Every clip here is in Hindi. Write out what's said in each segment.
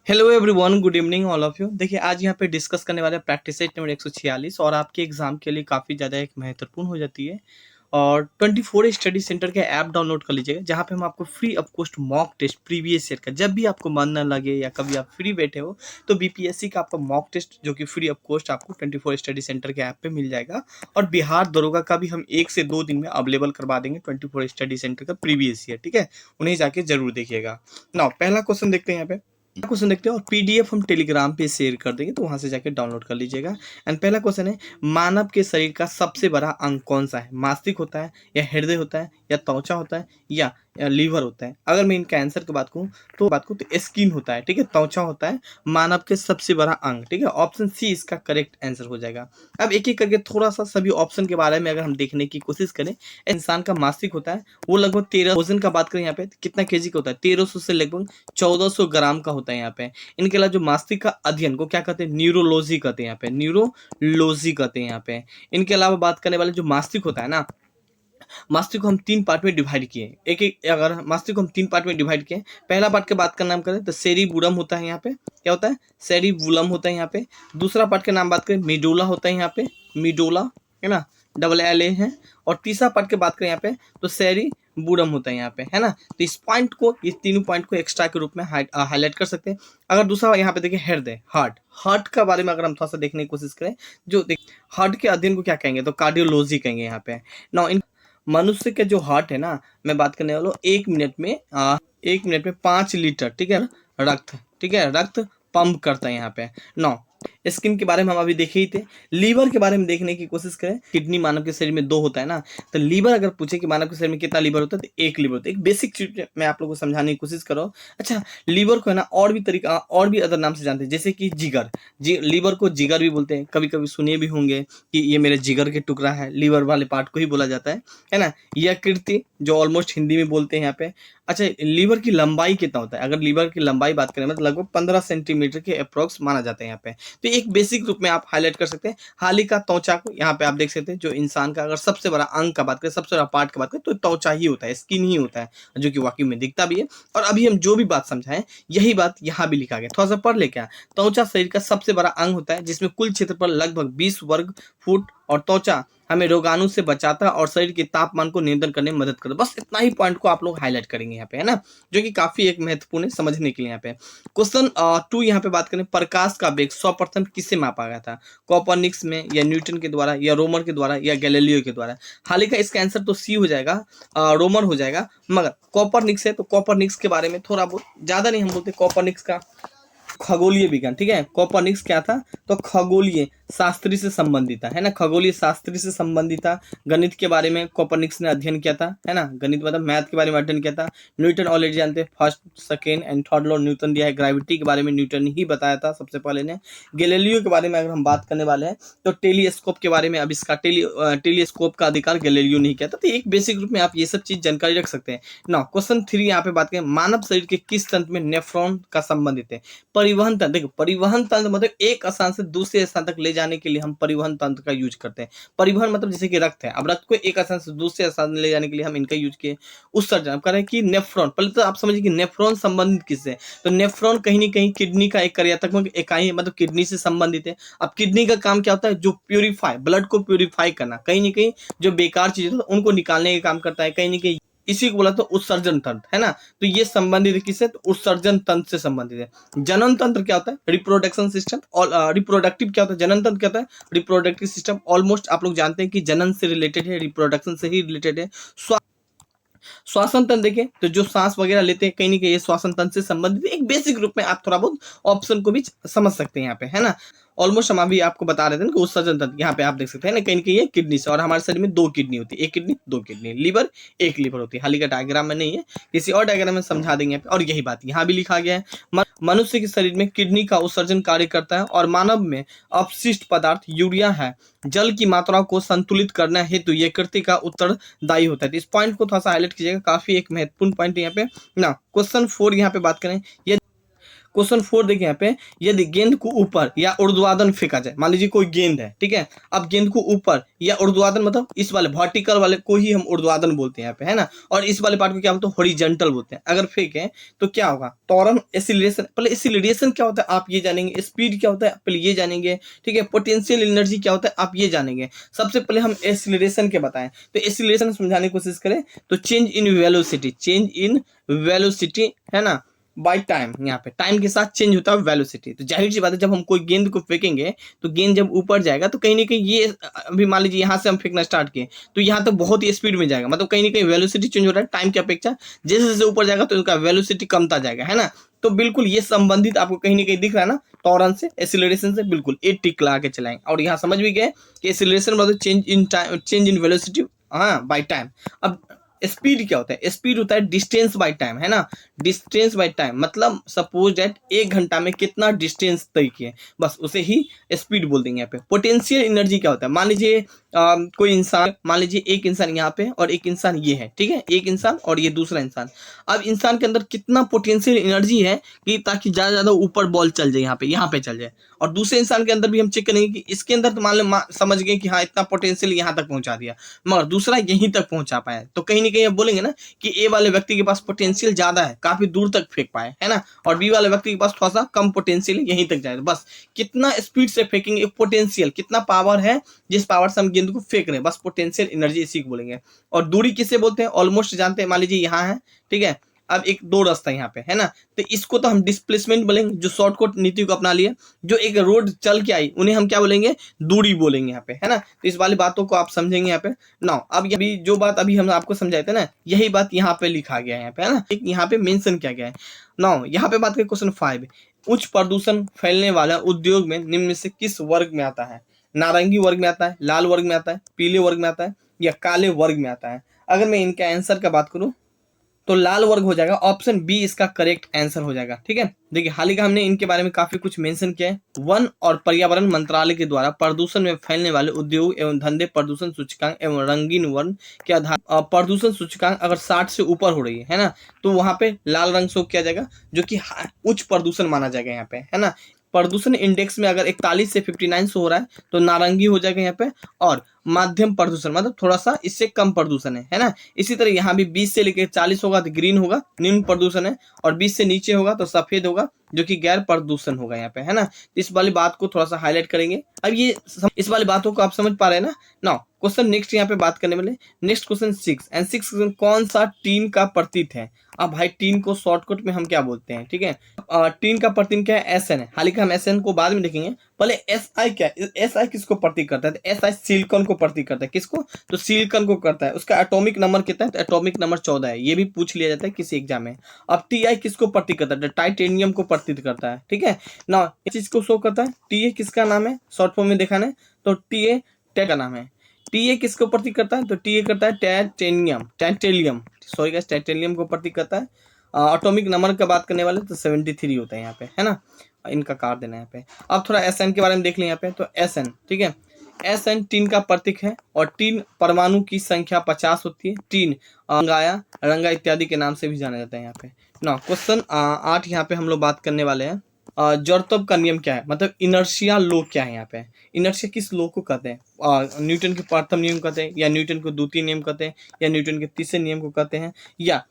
Hello everyone, good evening all of you. देखिए, आज यहाँ पे डिस्कस करने वाले प्रैक्टिस सेट नंबर 146 और आपके एग्जाम के लिए काफ़ी ज़्यादा एक महत्वपूर्ण हो जाती है। और 24 स्टडी सेंटर के ऐप डाउनलोड कर लीजिएगा, जहाँ पे हम आपको free of cost mock test previous year का, जब भी आपको मन न लगे या कभी आप फ्री बैठे हो तो बीपीएससी का आपका मॉक टेस्ट जो कि फ्री ऑफ कॉस्ट आपको 24 स्टडी सेंटर के ऐप पे मिल जाएगा। और बिहार दरोगा का भी हम 1 से 2 दिन में अवेलेबल करवा देंगे 24 स्टडी सेंटर का प्रीवियस ईयर। ठीक है, उन्हें जाके जरूर देखिएगा। नाउ पहला क्वेश्चन देखते हैं यहाँ पे। क्वेश्चन देखते हैं और पीडीएफ हम टेलीग्राम पे शेयर कर देंगे, तो वहां से जाके डाउनलोड कर लीजिएगा। एंड पहला क्वेश्चन है, मानव के शरीर का सबसे बड़ा अंग कौन सा है? मस्तिष्क होता है, या हृदय होता है, या त्वचा होता है, या लीवर होता है? अगर मैं इनका आंसर की बात करूँ तो स्किन होता है। ठीक है, त्वचा होता है मानव के सबसे बड़ा अंग। ठीक है, ऑप्शन सी इसका करेक्ट आंसर हो जाएगा। अब एक एक करके थोड़ा सा सभी ऑप्शन के बारे में अगर हम देखने की कोशिश करें, इंसान का मस्तिष्क होता है वो लगभग 13 वजन का बात करें यहाँ पे कितना केजी का होता है? 1300 से लगभग 1400 ग्राम का होता है यहाँ पे। इनके अलावा जो मस्तिष्क का अध्ययन को क्या कहते हैं? न्यूरोलॉजी कहते हैं यहाँ पे, न्यूरोलॉजी कहते हैं यहाँ पे। इनके अलावा बात करने वाले जो मस्तिष्क होता है ना, मस्तिष्क को हम 3 पार्ट में डिवाइड किए। एक एक अगर मस्तिष्क को हम 3 पार्ट में डिवाइड किए, पहला पार्ट के बात का नाम करें तो सेरिबुलम होता है यहाँ पे। क्या होता है? सेरिबुलम होता है यहाँ पे। दूसरा पार्ट के नाम बात करें, मिडुला होता है यहाँ पे, मिडुला, है ना, डबल एल ए है। और तीसरा पार्ट की बात करें यहाँ पे तो सेरिबुलम होता है यहाँ पे, है ना। तो इस पॉइंट को, इस तीनों पॉइंट को एक्स्ट्रा के रूप में हाईलाइट कर सकते हैं। अगर दूसरा यहाँ पे देखिए हृदय, हार्ट, हार्ट का बारे में अगर हम थोड़ा सा देखने की कोशिश करें, जो हार्ट के अध्ययन को क्या कहेंगे? तो कार्डियोलॉजी कहेंगे यहाँ पे। नाउ मनुष्य के जो हार्ट है ना, मैं बात करने वाला हूँ 1 मिनट में 5 लीटर, ठीक है, रक्त, ठीक है, रक्त पंप करता है यहाँ पे। नौ, स्किन के बारे में हम अभी देखे ही थे। लीवर के बारे में देखने की कोशिश करें, किडनी मानव के शरीर में 2 होता है ना, तो लीवर अगर पूछे कि मानव के शरीर में कितना लीवर होता है तो 1 लीवर होता है। एक बेसिक चीज मैं आप लोगों को समझाने की कोशिश कर रहा हूँ। अच्छा, लीवर को है ना और भी तरीका, और भी अदर नाम से जानते हैं, जैसे कि जिगर, लीवर को जिगर भी बोलते हैं। कभी कभी सुनिए भी होंगे कि ये मेरे जिगर के टुकड़ा है, लीवर वाले पार्ट को ही बोला जाता है ना। यकृत, जो ऑलमोस्ट हिंदी में बोलते हैं यहाँ पे। अच्छा, लीवर की लंबाई कितना होता है? अगर लीवर की लंबाई बात करें मतलब लगभग 15 सेंटीमीटर के अप्रोक्स माना जाता है यहाँ पे। तो एक बेसिक रूप में आप हाईलाइट कर सकते हैं। हाल ही का त्वचा को यहाँ पे आप देख सकते हैं, जो इंसान का अगर सबसे बड़ा अंग का बात करें, सबसे बड़ा पार्ट की बात करें तो त्वचा ही होता है, स्किन ही होता है, जो कि वाकई में दिखता भी है। और अभी हम जो भी बात समझाएं यही बात यहाँ भी लिखा गया, थोड़ा सा पढ़ ले क्या। त्वचा शरीर का सबसे बड़ा अंग होता है, जिसमें कुल क्षेत्रफल लगभग 20 वर्ग फुट, और त्वचा हमें रोगाणु से बचाता है और शरीर के तापमान को नियंत्रण करने में मदद करता है। बस इतना ही पॉइंट को आप लोग हाईलाइट करेंगे यहाँ पे, है ना, जो कि काफी एक महत्वपूर्ण है समझने के लिए यहाँ पे। क्वेश्चन 2 यहाँ पे बात करें, प्रकाश का वेग सर्वप्रथम किससे मापा गया था? कॉपरनिक्स में, या न्यूटन के द्वारा, या रोमर के द्वारा, या गैलीलियो के द्वारा? हाल ही का इसका आंसर तो सी हो जाएगा, रोमर हो जाएगा। मगर कॉपरनिक्स है तो कॉपरनिक्स के बारे में थोड़ा बहुत ज्यादा नहीं हम बोलते। कॉपरनिक्स का खगोलीय विज्ञान, ठीक है, कॉपरनिक्स क्या था? तो खगोलीय शास्त्री से संबंधित था, है ना, खगोलीय शास्त्री से संबंधित था। गणित के बारे में कॉपरनिक्स ने अध्ययन किया था, है ना, गणित मतलब मैथ के बारे में अध्ययन किया था। न्यूटन ऑलरेडी जानते हैं, first second and third law Newton दिया है। ग्रेविटी के बारे में न्यूटन ही बताया था सबसे पहले ने। गैलीलियो के बारे में अगर हम बात करने वाले हैं तो टेलीस्कोप के बारे में, अब इसका टेलीस्कोप का अधिकार गैलीलियो नहीं किया था। तो एक बेसिक रूप में आप ये सब चीज जानकारी रख सकते हैं ना। क्वेश्चन 3 यहाँ पे बात करें, मानव शरीर के किस तंत्र में नेफ्रॉन का संबंधित है? परिवहन तंत्र, देखो परिवहन तंत्र मतलब एक स्थान से दूसरे स्थान तक ले जाने के लिए हम परिवहन तंत्र का यूज करते हैं। परिवहन मतलब जैसे कि रक्त है, अब रक्त को एक स्थान से दूसरे स्थान ले जाने के लिए हम इनका यूज किए। उत्सर्जन अब करें कि नेफ्रॉन, पहले तो आप समझिए कि नेफ्रॉन संबंधित किससे है? तो नेफ्रॉन कहीं ना कहीं किडनी का एक कार्यात्मक इकाई है, मतलब किडनी से संबंधित है। अब किडनी का काम क्या होता है? जो प्यूरिफाई, ब्लड को प्यूरिफाई करना, कहीं ना कहीं जो बेकार चीजें होती है उनको निकालने का काम करता है कहीं ना कहीं। इसी को बोला तो उत्सर्जन तंत्र, है ना। तो ये संबंधित है किससे? तो उत्सर्जन तंत्र से संबंधित है। जनन तंत्र क्या होता है? Reproduction system. और रिप्रोडक्टिव क्या होता है? जनन तंत्र क्या होता है? Reproductive system. ऑलमोस्ट आप लोग जानते हैं कि जनन से रिलेटेड है, रिप्रोडक्शन से ही रिलेटेड है। श्वासन तंत्र देखें तो जो सांस वगैरह लेते हैं कहीं ना कहीं ये श्वासन तंत्र से संबंधित है। एक बेसिक रूप में आप थोड़ा बहुत ऑप्शन को भी समझ सकते हैं यहाँ पे, है ना। ऑलमोस्ट हम अभी आपको बता रहे थे कि उत्सर्जन तंत्र यहाँ पे आप देख सकते हैं ना, कहीं ना कहीं ये किडनी से, और हमारे शरीर में 2 किडनी होती है, एक किडनी 2 किडनी, लीवर 1 लीवर होती है। हाल ही का डायग्राम में नहीं है, किसी और डायग्राम में समझा देंगे यहाँ पे। और यही बात यहाँ भी लिखा गया है, मनुष्य के शरीर में किडनी का उत्सर्जन कार्य करता है, और मानव में अपशिष्ट पदार्थ यूरिया है, जल की मात्रा को संतुलित करना हेतु ये कृति का उत्तरदायी होता है। तो इस पॉइंट को थोड़ा सा हाईलाइट कीजिएगा, काफी एक महत्वपूर्ण पॉइंट यहाँ पे ना। क्वेश्चन 4 यहाँ पे बात करें, क्वेश्चन 4 देखिए यहाँ पे, यदि गेंद को ऊपर या ऊर्ध्वाधर फेंका जाए, मान लीजिए कोई गेंद है, ठीक है, अब गेंद को ऊपर या ऊर्ध्वाधर मतलब इस वाले वर्टिकल वाले को ही हम ऊर्ध्वाधर बोलते हैं यहाँ पे, है ना, और इस वाले पार्ट को क्या बोलते हैं, हॉरिजॉन्टल बोलते हैं। अगर फेंके तो क्या होगा, त्वरण एक्सीलरेशन, पहले एक्सीलरेशन क्या होता है आप ये जानेंगे, स्पीड क्या होता है पहले ये जानेंगे, ठीक है, पोटेंशियल एनर्जी क्या होता है आप ये जानेंगे। सबसे पहले हम एक्सीलरेशन के बताएं, तो एक्सीलरेशन समझाने की कोशिश करें तो change in velocity, change in velocity, है ना, बाय टाइम, यहाँ पे टाइम के साथ चेंज होता है वेलोसिटी। तो जाहिर सी बात है जब हम कोई गेंद को फेंकेंगे तो गेंद जब ऊपर जाएगा तो कहीं ना कहीं ये, अभी मान लीजिए यहाँ से हम फेंकना स्टार्ट किए तो यहाँ तक बहुत ही स्पीड में जाएगा, मतलब कहीं ना कहीं वेलोसिटी चेंज हो रहा है टाइम की अपेक्षा, जैसे जैसे ऊपर जाएगा तो उसका वेलोसिटी कमता जाएगा, है ना। तो बिल्कुल ये संबंधित आपको कहीं ना कहीं दिख रहा है ना, त्वरण से, एक्सीलरेशन से, बिल्कुल एक टिक लगा के चलाएंगे। और यहाँ समझ भी गए कि एक्सीलरेशन मतलब change in time, change in velocity, हाँ, बाय टाइम। अब स्पीड क्या होता है, स्पीड होता है डिस्टेंस बाय टाइम, है ना, डिस्टेंस बाय टाइम मतलब सपोज दैट 1 घंटा में कितना डिस्टेंस तय किए, बस उसे ही स्पीड बोल देंगे यहाँ पे। पोटेंशियल एनर्जी क्या होता है, मान लीजिए कोई इंसान, मान लीजिए एक इंसान यहाँ पे और एक इंसान ये है, ठीक है, एक इंसान और ये दूसरा इंसान। अब इंसान के अंदर कितना पोटेंशियल एनर्जी है कि ताकि ज्यादा ज्यादा ऊपर बॉल चल जाए, यहाँ पे चल जाए, और दूसरे इंसान के अंदर भी हम चेक करेंगे कि इसके अंदर तो मान लो समझ गए कि हाँ इतना पोटेंशियल यहाँ तक पहुंचा दिया, मगर दूसरा यहीं तक पहुंचा पाया, तो कहीं ना कहीं आप बोलेंगे ना कि ए वाले व्यक्ति के पास पोटेंशियल ज्यादा है, काफी दूर तक फेंक पाए, है ना, और बी वाले व्यक्ति के पास थोड़ा सा कम पोटेंशियल यहीं तक जाए। बस कितना स्पीड से फेंकेंगे, पोटेंशियल कितना पावर है जिस पावर से हम गेंद को फेंक रहे हैं, बस पोटेंशियल एनर्जी इसी को बोलेंगे। और दूरी किसे बोलते हैं, ऑलमोस्ट जानते हैं, मान लीजिए यहाँ है, ठीक है, अब एक दो रास्ता यहाँ पे, है ना, तो इसको तो हम डिस्प्लेसमेंट बोलेंगे, जो शॉर्टकट नीति को अपना लिए, जो एक रोड चल के आई उन्हें हम क्या बोलेंगे, दूरी बोलेंगे यहाँ पे, है ना। तो इस वाली बातों को आप समझेंगे यहाँ पे ना। अब अभी जो बात अभी हम आपको समझाए थे ना, यही बात यहाँ पे लिखा गया है यहाँ पे, है ना, एक यहाँ पे मेंशन किया गया है ना। यहाँ पे बात करें क्वेश्चन 5, उच्च प्रदूषण फैलने वाला उद्योग में निम्न में से किस वर्ग में आता है, नारंगी वर्ग में आता है, लाल वर्ग में आता है, पीले वर्ग में आता है, या काले वर्ग में आता है। अगर मैं इनका आंसर का बात करूं तो लाल वर्ग हो जाएगा, ऑप्शन बी इसका करेक्ट आंसर हो जाएगा, ठीक है। देखिए हाल ही का हमने इनके बारे में काफी कुछ मेंशन किया है। वन और पर्यावरण मंत्रालय के द्वारा प्रदूषण में फैलने वाले उद्योग एवं धंधे प्रदूषण सूचकांक एवं रंगीन वर्ण के आधार प्रदूषण सूचकांक अगर 60 से ऊपर हो रही है ना, तो वहां पे लाल रंग शो किया जाएगा, जो कि उच्च प्रदूषण माना जाएगा यहाँ पे, है ना। प्रदूषण इंडेक्स में अगर 41 से 59 हो रहा है तो नारंगी हो जाएगा यहाँ पे, और माध्यम प्रदूषण मतलब थोड़ा सा इससे कम प्रदूषण है ना। इसी तरह यहाँ भी 20 से लेकर 40 होगा तो ग्रीन होगा, निम्न प्रदूषण है, और 20 से नीचे होगा तो सफेद होगा, जो कि गैर प्रदूषण होगा यहाँ पे, है ना। इस वाली बात को थोड़ा सा हाईलाइट करेंगे। अब ये इस वाली बातों को आप समझ पा रहे हैं ना। नाउ क्वेश्चन नेक्स्ट यहाँ पे बात करने वाले, नेक्स्ट क्वेश्चन 6 एंड 6 क्वेश्चन, कौन सा टीन का प्रतीक है। अब भाई टीन को शॉर्टकट में हम क्या बोलते हैं, ठीक है, टीन का प्रतीक क्या है, SN है। हालांकि हम SN को बाद में देखेंगे, पहले SI क्या है, SI किसको प्रतीक करता है, तो SI सिलिकॉन को प्रतीक करता है, किसको, तो सिलिकॉन को करता है। उसका एटॉमिक नंबर कितना है, तो एटॉमिक नंबर 14 है, ये भी पूछ लिया जाता है किसी एग्जाम में। अब TI किसको प्रतीक करता है, तो टाइटेनियम को प्रतीक करता है, ठीक है ना। इस चीज को शो करता है, TA किसका नाम है, शॉर्ट फॉर्म में देखा है तो TA टेक का नाम है। TA किसको प्रतीक करता है, तो TA करता है टाइटेनियम सॉरी गाइस, टाइटेनियम को प्रतीक करता है। एटॉमिक नंबर का बात करने वाले तो 73 होता है यहाँ पे, है ना, इनका काट देना यहाँ पे। अब थोड़ा SN के बारे में देख लें यहाँ पे, तो SN, ठीक है, SN टीन का प्रतीक है, और टीन परमाणु की संख्या 50 होती है। टीन रंगा इत्यादि के नाम से भी जाना जाता है यहाँ पे ना। क्वेश्चन 8 यहाँ पे हम लोग बात करने वाले हैं, जड़त्व का नियम क्या है, मतलब इनर्शिया लो क्या है यहाँ पे। इनर्शिया किस लो को कहते हैं, न्यूटन के प्रथम नियम कहते हैं, या न्यूटन को द्वितीय नियम कहते हैं, या न्यूटन के तीसरे नियम को कहते हैं, या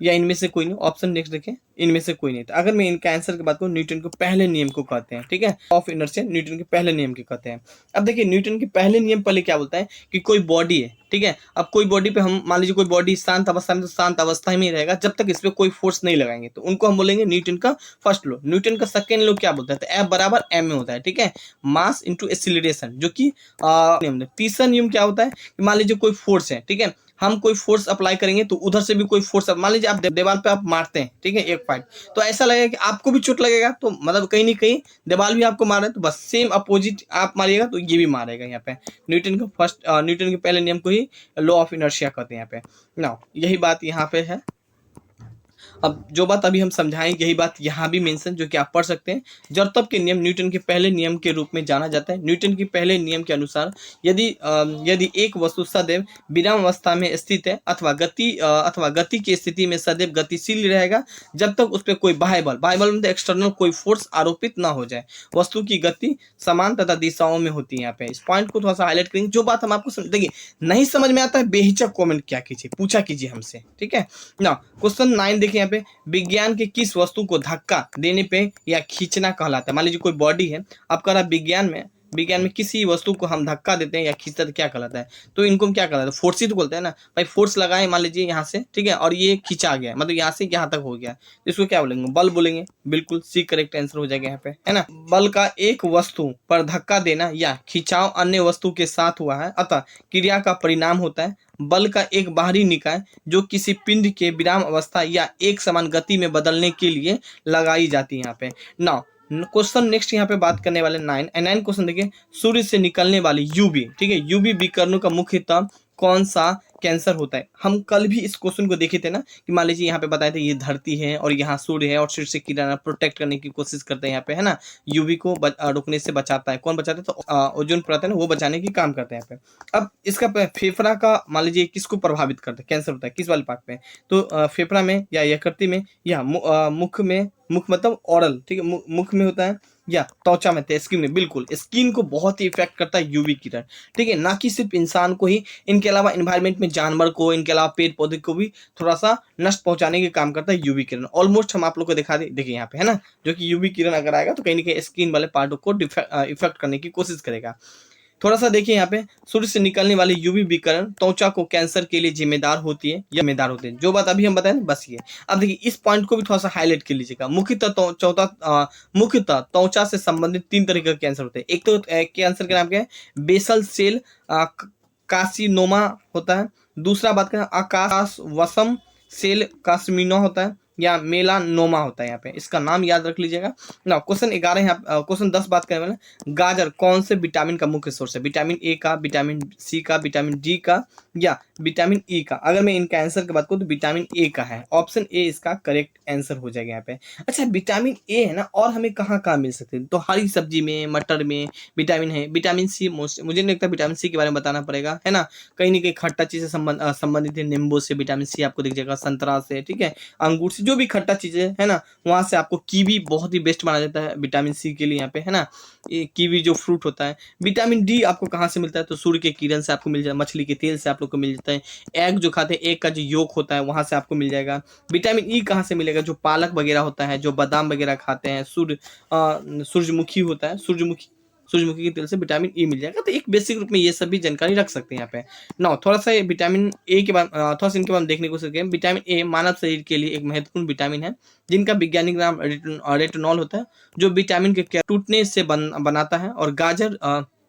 इनमें से कोई नहीं। ऑप्शन नेक्स्ट देखें, इनमें से कोई नहीं। तो अगर मैं इनका आंसर की बात करूं, न्यूटन को पहले नियम को कहते हैं, ठीक है, ऑफ इनर्शिया न्यूटन के पहले नियम के कहते हैं। अब देखिए न्यूटन के पहले नियम पहले क्या बोलता है कि कोई बॉडी है, ठीक है, अब कोई बॉडी पे हम मान लीजिए कोई बॉडी शांत अवस्था में, तो शांत अवस्था में ही रहेगा जब तक इस पे कोई फोर्स नहीं लगाएंगे, तो उनको हम बोलेंगे न्यूटन का फर्स्ट लॉ। न्यूटन का सेकेंड लॉ क्या बोलता है, तो F बराबर m में होता है, ठीक है, मास इंटू एक्सीलरेशन, जो कि नियम। तीसरा नियम क्या होता है कि मान लीजिए कोई फोर्स है, ठीक है, हम कोई फोर्स अप्लाई करेंगे तो उधर से भी कोई फोर्स, मान लीजिए आप दीवार पे आप मारते हैं, ठीक है, एक फाइट, तो ऐसा लगेगा कि आपको भी चोट लगेगा, तो मतलब कहीं ना कहीं दीवार भी आपको मार रहा है, तो बस सेम अपोजिट आप मारिएगा तो ये भी मारेगा यहाँ पे। न्यूटन के पहले नियम को ही लॉ ऑफ इनर्शिया कहते हैं यहाँ पे ना। यही बात यहाँ पे है। अब जो बात अभी हम समझाएंगे यही बात यहाँ भी मेंशन जो कि आप पढ़ सकते हैं। जड़त्व के नियम न्यूटन के पहले नियम के रूप में जाना जाता है। न्यूटन के पहले नियम के अनुसार यदि एक वस्तु सदैव विराम अवस्था में स्थित है अथवा गति की स्थिति में सदैव गतिशील रहेगा जब तक उस पर कोई बाह्य बल मतलब एक्सटर्नल कोई फोर्स आरोपित ना हो जाए। वस्तु की गति समान तथा दिशाओं में होती है। यहाँ पे इस पॉइंट को थोड़ा सा हाईलाइट करेंगे। जो बात हम आपको देखिए नहीं समझ में आता है बेहिचक कमेंट क्या कीजिए, पूछा कीजिए हमसे, ठीक है ना। क्वेश्चन 9 देखिए यहाँ पे, विज्ञान के किस वस्तु को धक्का देने पे या खींचना कहलाता है। मान लीजिए कोई बॉडी है, आप कह रहा विज्ञान में किसी वस्तु को हम धक्का देते हैं या खींचते हैं तो क्या कहलाता है। तो इनको हम क्या कहलाता है, फोर्स ही तो बोलते हैं ना भाई। फोर्स लगाए मान लीजिए यहाँ से, ठीक है, और ये खींचा गया मतलब यहाँ से यहाँ तक हो गया, तो इसको क्या बोलेंगे, बल बोलेंगे। बिल्कुल सी करेक्ट आंसर हो जाएगा यहाँ पे, है ना। बल का एक वस्तु पर धक्का देना या खिंचाव अन्य वस्तु के साथ हुआ है अतः क्रिया का परिणाम होता है। बल का एक बाहरी निकाय जो किसी पिंड के विराम अवस्था या एक समान गति में बदलने के लिए लगाई जाती है यहाँ पे। नाउ क्वेश्चन नेक्स्ट यहाँ पे बात करने वाले 9 क्वेश्चन देखिए, सूर्य से निकलने वाली यूवी, ठीक है, यूवी विकिरणों का मुख्यतः कौन सा कैंसर होता है। हम कल भी इस क्वेश्चन को देखे थे ना कि मान लीजिए यहाँ पे बताए थे ये धरती है और यहाँ सूर्य है और सूर्य से किरण प्रोटेक्ट करने की कोशिश करते हैं यहाँ पे, है ना। यूवी को रुकने से बचाता है। कौन बचाता है, तो ओजोन परत है ना, वो बचाने की काम करते हैं यहाँ पे। अब इसका फेफड़ा का मान लीजिए किसको प्रभावित करता है, कैंसर होता है किस वाले पार्ट पे, तो फेफड़ा में या यकृत में या मुख में, मुख मतलब ऑरल, ठीक है, मुख में होता है या त्वचा में, स्किन में। बिल्कुल स्किन को बहुत ही इफेक्ट करता है यूवी किरण, ठीक है, ना कि सिर्फ इंसान को ही, इनके अलावा एनवायरनमेंट में जानवर को, इनके अलावा पेड़ पौधे को भी थोड़ा सा नष्ट पहुंचाने के काम करता है यूवी किरण। ऑलमोस्ट हम आप लोग को दिखा दे, देखिए यहाँ पे, है ना, जो कि यूवी किरण अगर आएगा तो कहीं ना कहीं स्किन वाले पार्टों को इफेक्ट करने की कोशिश करेगा। थोड़ा सा देखिए यहाँ पे, सूर्य से निकलने वाली यूवी विकिरण त्वचा को कैंसर के लिए जिम्मेदार होती है या जिम्मेदार होते हैं। जो बात अभी हम बताए ना, बस ये। अब देखिए इस पॉइंट को भी थोड़ा सा हाईलाइट कर लीजिएगा। मुख्यतः त्वचा से संबंधित 3 तरह के कैंसर होते हैं। एक तो कैंसर का नाम क्या है, बेसल सेल कार्सिनोमा होता है। दूसरा बात करें आकाशवसम सेल कार्सिनोमा होता है या मेलानोमा होता है। यहाँ पे इसका नाम याद रख लीजिएगा ना। क्वेश्चन 11 यहाँ, क्वेश्चन 10 बात करने वाले, गाजर कौन से विटामिन का मुख्य सोर्स है, विटामिन ए का, विटामिन सी का, विटामिन डी का या विटामिन ई का। अगर मैं इनका आंसर की बात करूँ तो विटामिन ए का है, ऑप्शन ए इसका करेक्ट आंसर हो जाएगा यहाँ पे। अच्छा विटामिन ए है ना, और हमें कहाँ कहाँ मिल सकते हैं, तो हरी सब्जी में, मटर में विटामिन है। विटामिन सी मुझे नहीं लगता विटामिन सी के बारे में बताना पड़ेगा, है ना। कहीं ना कहीं खट्टा चीज से संबंधित है, नींबू से विटामिन सी आपको दिख जाएगा, संतरा से, ठीक है, अंगूर से, जो भी खट्टा चीजें है ना, वहां से आपको कीवी बहुत ही बेस्ट माना जाता है विटामिन सी के लिए यहाँ पे, है ना। ये कीवी जो फ्रूट होता है। विटामिन डी आपको कहाँ से मिलता है, तो सूर्य के किरण से आपको मिल जाए, मछली के तेल से आप लोग को मिल जाता है, एग जो खाते हैं एग का जो योक होता है वहां से आपको मिल जाएगा। विटामिन ई कहाँ से मिलेगा, जो पालक वगैरह होता है, जो बादाम वगैरह खाते हैं, सूरजमुखी होता है, सूरजमुखी के तेल से विटामिन ई मिल जाएगा। तो एक बेसिक रूप में ये सभी जानकारी रख सकते हैं यहाँ पे ना। थोड़ा सा विटामिन ए के बाद थोड़ा सा इनके बाद देखने को सकें। विटामिन ए मानव शरीर के लिए एक महत्वपूर्ण विटामिन है जिनका वैज्ञानिक नाम रेटिनॉल होता है, जो विटामिन के टूटने से बनाता है। और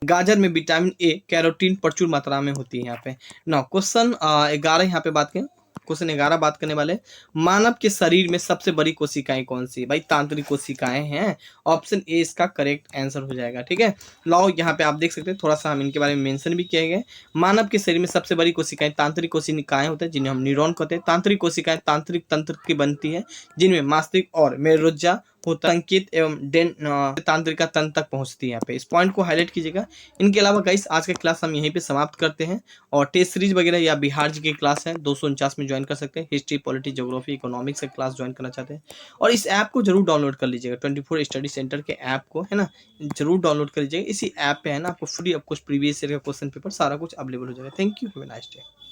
गाजर में विटामिन ए कैरोटीन प्रचुर मात्रा में होती है यहाँ पे ना। क्वेश्चन 11 यहाँ पे बात करें, क्वेश्चन 11 बात करने वाले, मानव के शरीर में सबसे बड़ी कोशिकाएं कौन सी, भाई तांत्रिक कोशिकाएं हैं, ऑप्शन ए इसका करेक्ट आंसर हो जाएगा, ठीक है। लाओ यहाँ पे आप देख सकते हैं, थोड़ा सा हम इनके बारे में मेंशन भी किया गया। मानव के शरीर में सबसे बड़ी कोशिकाएं तांत्रिक कोशिकाएं होते हैं जिन्हें हम न्यूरॉन कहते हैं। तांत्रिक कोशिकाएं तांत्रिक तंत्र की बनती है जिनमें मस्तिष्क और मेरुज्जा होता है, संकेत एवं तांत्रिका तंत्र तक पहुंचती है। यहाँ पे इस पॉइंट को हाईलाइट कीजिएगा। इनके अलावा गाइस आज का क्लास हम यहीं पे समाप्त करते हैं, और टेस्ट सीरीज वगैरह या बिहार जी की क्लास है 249 में ज्वाइन कर सकते हैं। हिस्ट्री, पॉलिटी, ज्योग्राफी, इकोनॉमिक्स का क्लास ज्वाइन करना चाहते हैं और इस ऐप को जरूर डाउनलोड कर लीजिएगा। 24 स्टडी सेंटर के ऐप को, है ना, जरूर डाउनलोड कर लीजिएगा। इसी ऐप पे है ना आपको free of cost previous year का क्वेश्चन पेपर सारा कुछ अवेलेबल हो जाएगा। Thank you, have a nice day.